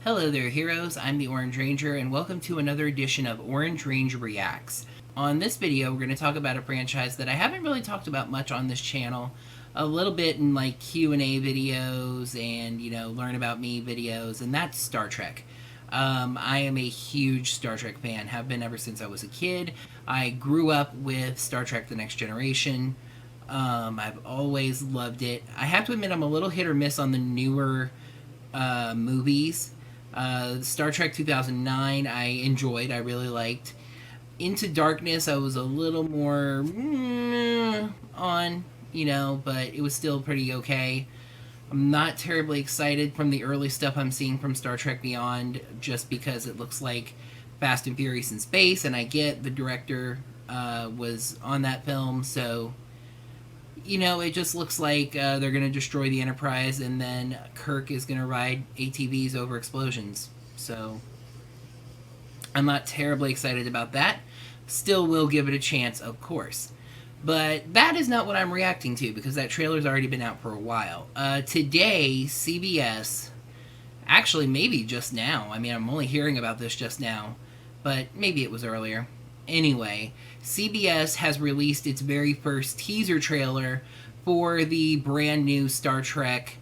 Hello there, heroes. I'm the Orange Ranger, and welcome to another edition of Orange Ranger Reacts. On this video, we're going to talk about a franchise that I haven't really talked about much on this channel. A little bit in like Q&A videos and, learn about me videos, and that's Star Trek. I am a huge Star Trek fan, have been ever since I was a kid. I grew up with Star Trek The Next Generation. I've always loved it. I have to admit I'm a little hit or miss on the newer movies. Star Trek 2009 I enjoyed, I really liked. Into Darkness I was a little more on, but it was still pretty okay. I'm not terribly excited from the early stuff I'm seeing from Star Trek Beyond, just because it looks like Fast and Furious in space, and I get the director was on that film, so it just looks like they're going to destroy the Enterprise, and then Kirk is going to ride ATVs over explosions. So I'm not terribly excited about that. Still will give it a chance, of course. But that is not what I'm reacting to, because that trailer's already been out for a while. Today, CBS, actually maybe just now, I'm only hearing about this just now, but maybe it was earlier. Anyway, CBS has released its very first teaser trailer for the brand new Star Trek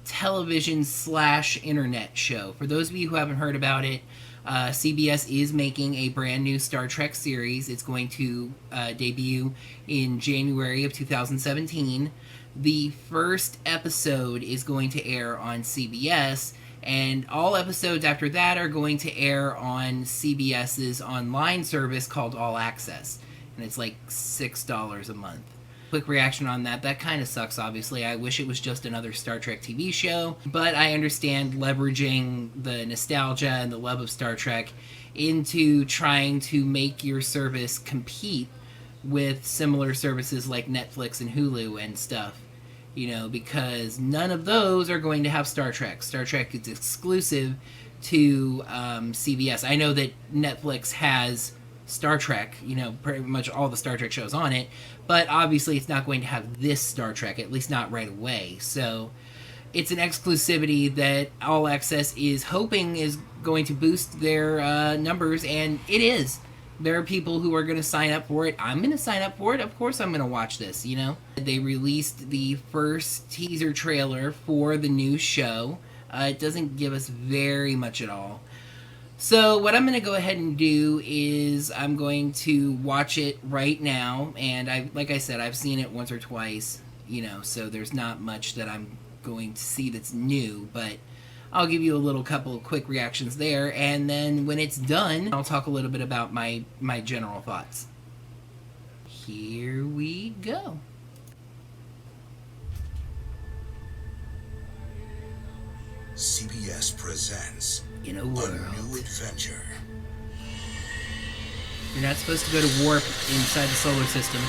television/internet show. For those of you who haven't heard about it, CBS is making a brand new Star Trek series. It's going to debut in January of 2017. The first episode is going to air on CBS, and all episodes after that are going to air on CBS's online service called All Access. And it's like $6 a month. Quick reaction on that. That kind of sucks, obviously. I wish it was just another Star Trek TV show, but I understand leveraging the nostalgia and the love of Star Trek into trying to make your service compete with similar services like Netflix and Hulu and stuff. Because none of those are going to have Star Trek. Star Trek is exclusive to CBS. I know that Netflix has Star Trek, pretty much all the Star Trek shows on it, but obviously it's not going to have this Star Trek, at least not right away. So it's an exclusivity that All Access is hoping is going to boost their numbers, and it is. There are people who are going to sign up for it. I'm going to sign up for it. Of course I'm going to watch this, They released the first teaser trailer for the new show. It doesn't give us very much at all. So what I'm going to go ahead and do is I'm going to watch it right now. And like I said, I've seen it once or twice, so there's not much that I'm going to see that's new. But I'll give you a little couple of quick reactions there, and then when it's done, I'll talk a little bit about my general thoughts. Here we go. CBS presents In a World. A New Adventure. You're not supposed to go to warp inside the solar system.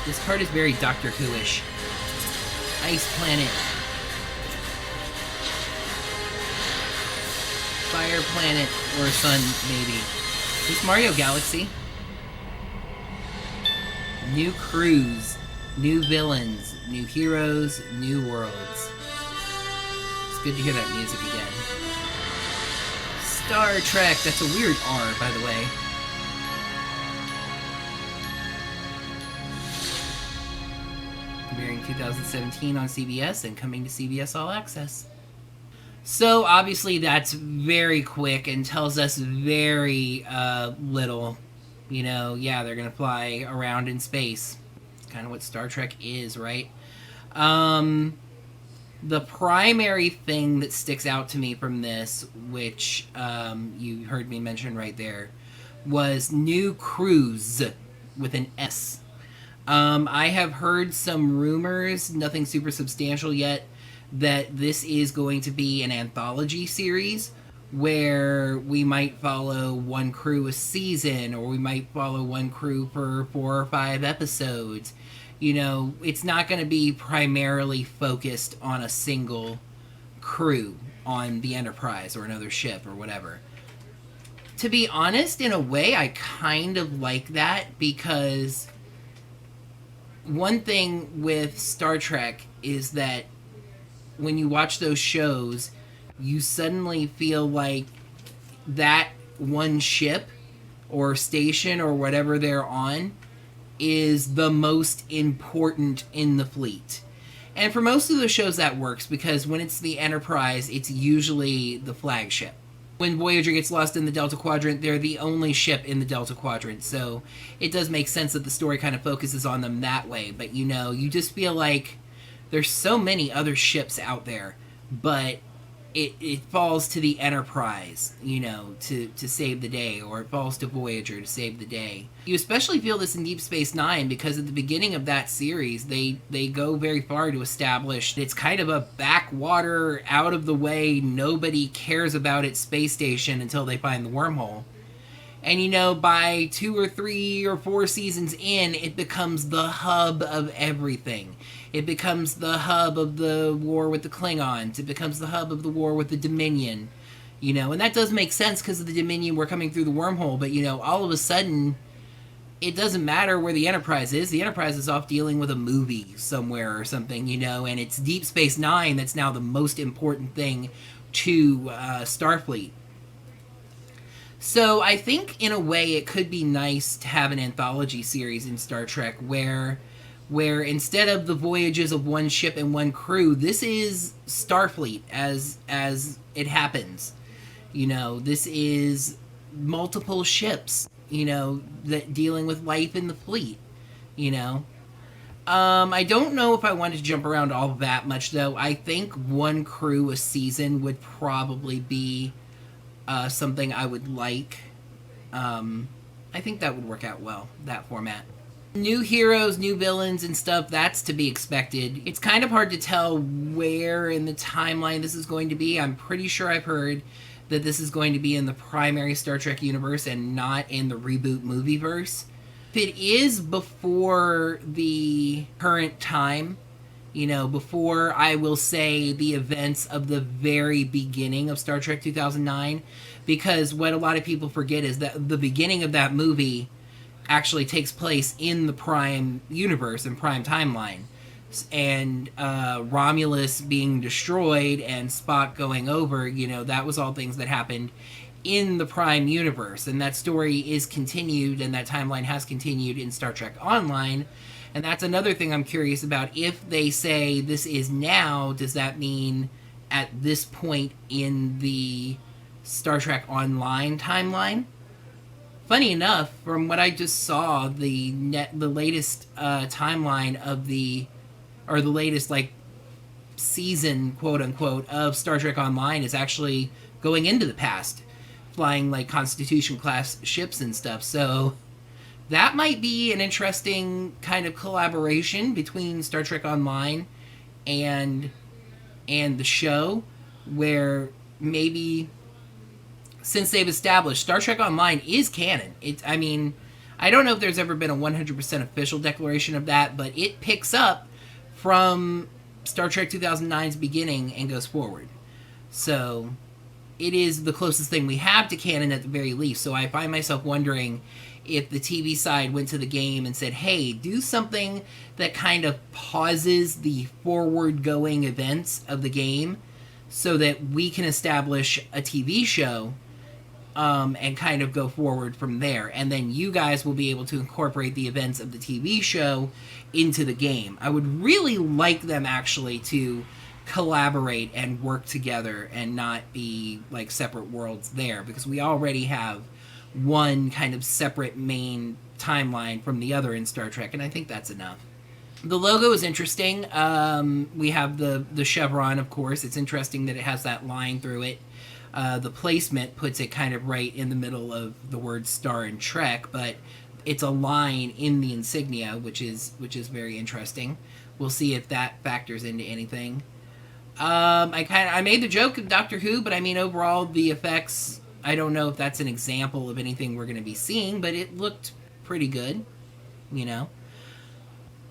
This part is very Doctor Who-ish. Ice planet. Fire planet, or sun, maybe. This Mario Galaxy. New crews, new villains, new heroes, new worlds. It's good to hear that music again. Star Trek, that's a weird R, by the way. Premiering 2017 on CBS and coming to CBS All Access. So obviously that's very quick and tells us very little. Yeah, they're going to fly around in space. It's kind of what Star Trek is, right? The primary thing that sticks out to me from this, which you heard me mention right there, was new crews with an S. I have heard some rumors, nothing super substantial yet, that this is going to be an anthology series where we might follow one crew a season, or we might follow one crew for 4 or 5 episodes. It's not going to be primarily focused on a single crew on the Enterprise or another ship or whatever. To be honest, in a way, I kind of like that, because one thing with Star Trek is that when you watch those shows, you suddenly feel like that one ship or station or whatever they're on is the most important in the fleet. And for most of the shows that works, because when it's the Enterprise, it's usually the flagship. When Voyager gets lost in the Delta Quadrant, they're the only ship in the Delta Quadrant, so it does make sense that the story kind of focuses on them that way. But, you know, you just feel like there's so many other ships out there, but it falls to the Enterprise, you know, to save the day, or it falls to Voyager to save the day. You especially feel this in Deep Space Nine, because at the beginning of that series, they go very far to establish it's kind of a backwater, out of the way, nobody cares about its space station until they find the wormhole. And, you know, by 2 or 3 or 4 seasons in, it becomes the hub of everything. It becomes the hub of the war with the Klingons. It becomes the hub of the war with the Dominion. You know, and that does make sense because of the Dominion were coming through the wormhole. But, you know, all of a sudden, it doesn't matter where the Enterprise is. The Enterprise is off dealing with a movie somewhere or something, you know. And it's Deep Space Nine that's now the most important thing to Starfleet. So I think, in a way, it could be nice to have an anthology series in Star Trek where instead of the voyages of one ship and one crew, this is Starfleet as it happens. You know, this is multiple ships, you know, that dealing with life in the fleet, you know. I don't know if I wanted to jump around all that much, though. I think one crew a season would probably be something I would like. I think that would work out well, that format. New heroes, new villains and stuff, that's to be expected. It's kind of hard to tell where in the timeline this is going to be. I'm pretty sure I've heard that this is going to be in the primary Star Trek universe and not in the reboot movieverse. If it is before the current time, you know, before, I will say, the events of the very beginning of Star Trek 2009, because what a lot of people forget is that the beginning of that movie actually takes place in the Prime universe and Prime timeline. And Romulus being destroyed and Spock going over, you know, that was all things that happened in the Prime universe. And that story is continued, and that timeline has continued in Star Trek Online. And that's another thing I'm curious about. If they say this is now, does that mean at this point in the Star Trek Online timeline? Funny enough, from what I just saw, the latest timeline of the latest, like, season, quote unquote, of Star Trek Online is actually going into the past, flying like Constitution class ships and stuff. So that might be an interesting kind of collaboration between Star Trek Online and the show, where maybe, since they've established Star Trek Online is canon. I mean, I don't know if there's ever been a 100% official declaration of that, but it picks up from Star Trek 2009's beginning and goes forward. So it is the closest thing we have to canon at the very least. So I find myself wondering if the TV side went to the game and said, hey, do something that kind of pauses the forward-going events of the game so that we can establish a TV show and kind of go forward from there. And then you guys will be able to incorporate the events of the TV show into the game. I would really like them actually to collaborate and work together and not be like separate worlds there, because we already have one kind of separate main timeline from the other in Star Trek, and I think that's enough. The logo is interesting. We have the chevron, of course. It's interesting that it has that line through it. The placement puts it kind of right in the middle of the word Star and Trek, but it's a line in the insignia, which is very interesting. We'll see if that factors into anything. I made the joke of Doctor Who, but I mean, overall, the effects, I don't know if that's an example of anything we're going to be seeing, but it looked pretty good, you know.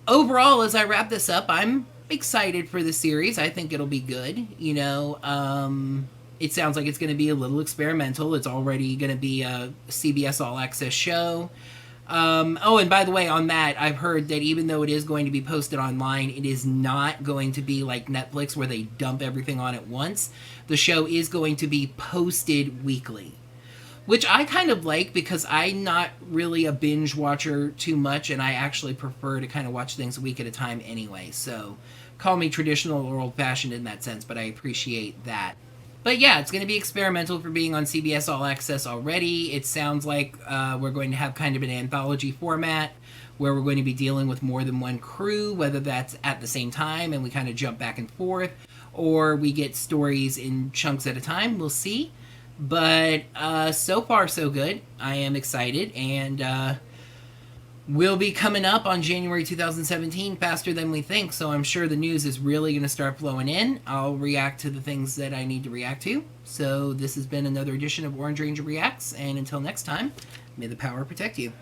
Overall, as I wrap this up, I'm excited for the series. I think it'll be good, you know. It sounds like it's going to be a little experimental. It's already going to be a CBS All Access show. Oh, and by the way, on that, I've heard that even though it is going to be posted online, it is not going to be like Netflix where they dump everything on at once. The show is going to be posted weekly, which I kind of like because I'm not really a binge watcher too much, and I actually prefer to kind of watch things a week at a time anyway. So call me traditional or old-fashioned in that sense, but I appreciate that. But yeah, it's going to be experimental for being on CBS All Access already. It sounds like we're going to have kind of an anthology format where we're going to be dealing with more than one crew, whether that's at the same time and we kind of jump back and forth, or we get stories in chunks at a time. We'll see. But so far, so good. I am excited, and we'll be coming up on January 2017 faster than we think, so I'm sure the news is really going to start flowing in. I'll react to the things that I need to react to. So this has been another edition of Orange Ranger Reacts, and until next time, may the power protect you.